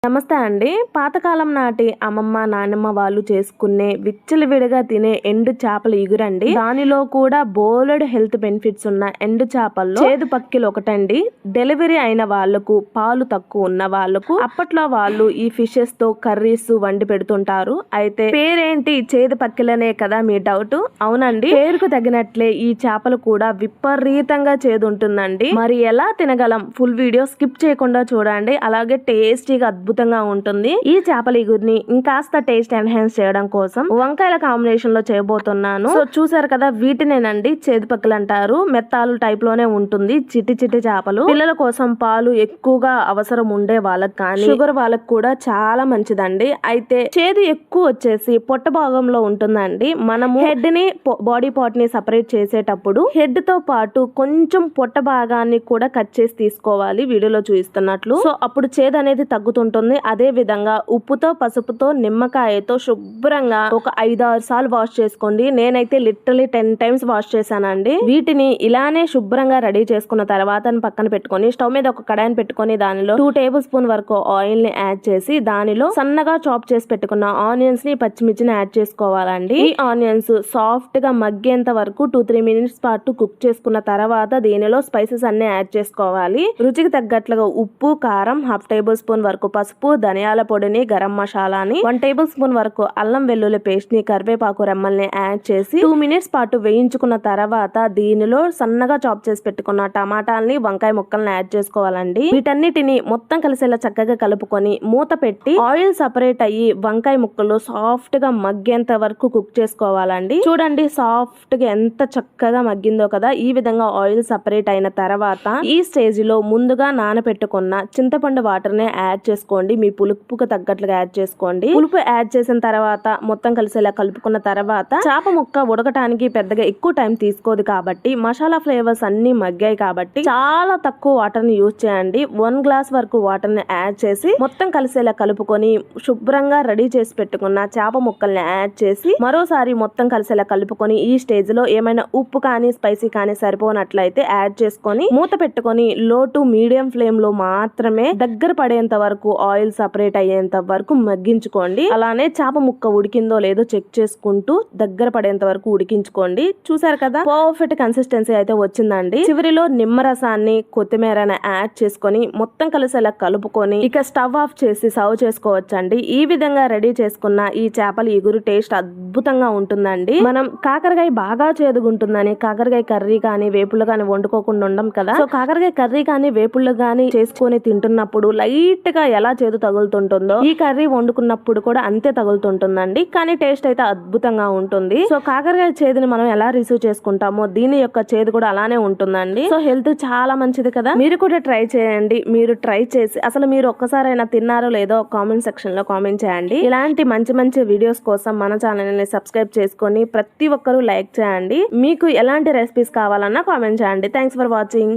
నమస్తే అండి. పాతకాలం నాటి అమ్మమ్మ నాన్నమ్మ వాళ్ళు చేసుకునే విచ్చలవిడిగా తినే ఎండు చేపల ఇగురండి. దానిలో కూడా బోలెడు హెల్త్ బెనిఫిట్స్ ఉన్న ఎండు చేపల్లో చేదు పక్కిలు ఒకటండి. డెలివరీ అయిన వాళ్లకు, పాలు తక్కువ ఉన్న వాళ్లకు అప్పట్లో వాళ్ళు ఈ ఫిషెస్ తో కర్రీస్ వండి పెడుతుంటారు. అయితే పేరేంటి చేదు పక్కిలనే కదా మీ డౌట్? అవునండి, పేరుకు తగినట్లే ఈ చేపలు కూడా విపరీతంగా చేదు ఉంటుందండి. మరి ఎలా తినగలం? ఫుల్ వీడియో స్కిప్ చేయకుండా చూడండి. అలాగే టేస్టీగా అద్భుతంగా ఉంటుంది. ఈ చేపల ఇగురిని ఇంకాస్త టేస్ట్ ఎన్హాన్స్ చేయడం కోసం వంకాయల కాంబినేషన్ లో చేయబోతున్నాను. సో చూసారు కదా, వీటినేనండి చేదు పక్కలు అంటారు. మెత్తాలు టైప్ లోనే ఉంటుంది. చిట్టి చిట్టి చేపలు పిల్లల కోసం పాలు ఎక్కువగా అవసరం ఉండే వాళ్ళకి కానీ షుగర్ వాళ్ళకి కూడా చాలా మంచిదండి. అయితే చేదు ఎక్కువ వచ్చేసి పొట్ట భాగంలో ఉంటుందండి. మనము హెడ్ ని బాడీ పార్ట్ ని సపరేట్ చేసేటప్పుడు హెడ్ తో పాటు కొంచెం పొట్ట భాగాన్ని కూడా కట్ చేసి తీసుకోవాలి, వీడియోలో చూపిస్తున్నట్లు. సో అప్పుడు చేదు అనేది తగ్గుతుంటుంది. అదే విధంగా ఉప్పుతో, పసుపుతో, నిమ్మకాయతో శుభ్రంగా ఒక 5-6 సార్లు వాష్ చేసుకోండి. నేనైతే లిటరలీ 10 టైమ్స్ వాష్ చేశానండి. వీటిని ఇలానే శుభ్రంగా రెడీ చేసుకున్న తర్వాత పక్కన పెట్టుకొని స్టవ్ మీద ఒక కడాయిని పెట్టుకొని దానిలో 2 టేబుల్ స్పూన్ వరకు ఆయిల్ ని యాడ్ చేసి దానిలో సన్నగా చాప్ చేసి పెట్టుకున్న ఆనియన్స్ ని, పచ్చిమిర్చిని యాడ్ చేసుకోవాలండి. ఈ ఆనియన్స్ సాఫ్ట్ గా మగ్గేంత వరకు 2-3 మినిట్స్ పాటు కుక్ చేసుకున్న తర్వాత దీనిలో స్పైసెస్ అన్ని యాడ్ చేసుకోవాలి. రుచికి తగ్గట్లుగా ఉప్పు, కారం, 1/2 టేబుల్ స్పూన్ వరకు పసుపు, ధనియాల పొడిని, గరం మసాలాని, 1 టేబుల్ స్పూన్ వరకు అల్లం వెల్లుల్లి పేస్ట్ ని, కరివేపాకు రెమ్మల్ని యాడ్ చేసి 2 మినిట్స్ పాటు వేయించుకున్న తర్వాత దీనిలో సన్నగా చాప్ చేసి పెట్టుకున్న టమాటాలని, వంకాయ ముక్కల్ని యాడ్ చేసుకోవాలండి. వీటన్నిటిని మొత్తం కలిసేలా చక్కగా కలుపుకొని మూత పెట్టి ఆయిల్ సపరేట్ అయ్యి వంకాయ ముక్కలు సాఫ్ట్ గా మగ్గేంత వరకు కుక్ చేసుకోవాలండి. చూడండి సాఫ్ట్ గా ఎంత చక్కగా మగ్గిందో కదా. ఈ విధంగా ఆయిల్ సపరేట్ అయిన తర్వాత ఈ స్టేజ్ లో ముందుగా నానబెట్టుకున్న చింతపండు వాటర్ ని యాడ్ చేసుకోండి. మీ పులుపుకు తగ్గట్లుగా యాడ్ చేసుకోండి. పులుపు యాడ్ చేసిన తర్వాత మొత్తం కలిసేలా కలుపుకున్న తర్వాత చేప ముక్క ఉడకటానికి పెద్దగా ఎక్కువ టైం తీసుకోదు కాబట్టి, మసాలా ఫ్లేవర్స్ అన్ని మగ్గాయి కాబట్టి చాలా తక్కువ వాటర్ ని యూజ్ చేయండి. 1 గ్లాస్ వరకు వాటర్ ని యాడ్ చేసి మొత్తం కలిసేలా కలుపుకొని శుభ్రంగా రెడీ చేసి పెట్టుకున్న చేప ముక్కల్ని యాడ్ చేసి మరోసారి మొత్తం కలిసేలా కలుపుకొని ఈ స్టేజ్ లో ఏమైనా ఉప్పు కానీ స్పైసీ కానీ సరిపోనట్లయితే యాడ్ చేసుకొని మూత పెట్టుకొని లో టు మీడియం ఫ్లేమ్ లో మాత్రమే దగ్గర పడేంత వరకు ఆయిల్ సపరేట్ అయ్యేంత వరకు మగ్గించుకోండి. అలానే చేప ముక్క ఉడికిందో లేదో చెక్ చేసుకుంటూ దగ్గర పడేంత వరకు ఉడికించుకోండి. చూసారు కదా, పర్ఫెక్ట్ కన్సిస్టెన్సీ అయితే వచ్చిందండి. చివరిలో నిమ్మరసాన్ని, కొత్తిమీరని యాడ్ చేసుకొని మొత్తం కలిసేలా కలుపుకొని ఇక స్టవ్ ఆఫ్ చేసి సర్వ్ చేసుకోవచ్చండి. ఈ విధంగా రెడీ చేసుకున్న ఈ చేపల ఇగురు టేస్ట్ అద్భుతంగా ఉంటుందండి. మనం కాకరకాయ బాగా చేదుగుంటుందని కాకరకాయ కర్రీ కానీ వేపుళ్ళు కానీ వండుకోకుండా ఉండం కదా. సో కాకరకాయ కర్రీ కానీ వేపుళ్ళు కానీ చేసుకొని తింటున్నప్పుడు లైట్ గా ఎలా చేదు తగులుతుంటుందో ఈ కర్రీ వండుకున్నప్పుడు కూడా అంతే తగులుతుంటుందండి. కానీ టేస్ట్ అయితే అద్భుతంగా ఉంటుంది. సో కాకరకాయ చేదుని మనం ఎలా రిసీవ్ చేసుకుంటామో దీని యొక్క చేదు కూడా అలానే ఉంటుందండి. సో హెల్త్ చాలా మంచిది కదా. మీరు కూడా ట్రై చేయండి. మీరు ట్రై చేసి అసలు మీరు ఒక్కసారైనా తిన్నారో లేదో కామెంట్ సెక్షన్ లో కామెంట్ చేయండి. ఇలాంటి మంచి మంచి వీడియోస్ కోసం మన ఛానల్ ని సబ్స్క్రైబ్ చేసుకొని ప్రతి ఒక్కరూ లైక్ చేయండి. మీకు ఎలాంటి రెసిపీస్ కావాలన్నా కామెంట్ చేయండి. Thanks for watching.